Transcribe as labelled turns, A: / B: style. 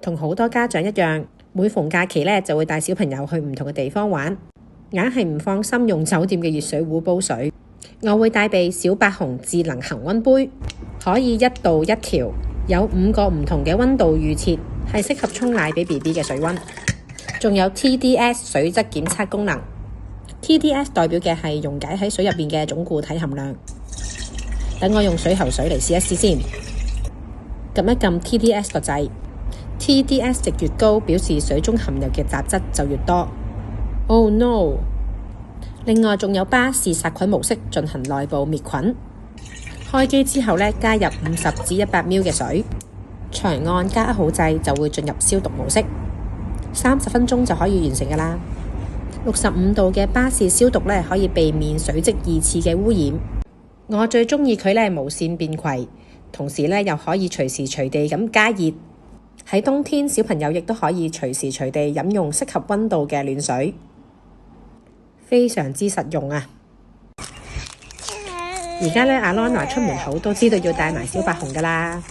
A: 同好多家長一樣，每逢假期咧就會帶小朋友去唔同嘅地方玩，硬係唔放心用酒店嘅熱水壺煲水。我會帶備小白熊智能恆溫杯，可以一度一調，有5個唔同嘅溫度預設，係適合沖奶俾 BB 嘅水溫。仲有 TDS 水質檢測功能， TDS 代表嘅係溶解喺水入邊嘅總固體含量。等我用水喉水嚟試一試先，撳一撳 TDS 個掣， TDS 值越高，表示水中含有嘅雜質就越多。Oh no！ 另外仲有巴氏殺菌模式進行內部滅菌。開機之後加入50至100ml 嘅水，長按加好掣就會進入消毒模式，30分鐘就可以完成㗎啦。65度嘅巴氏消毒可以避免水質2次嘅污染。我最鍾意佢無線便攜，同時又可以隨時隨地咁加熱。喺冬天，小朋友亦都可以隨時隨地飲用適合溫度嘅暖水，非常之實用啊！而家阿 Lorna 出門口都知道要帶埋小白熊㗎啦。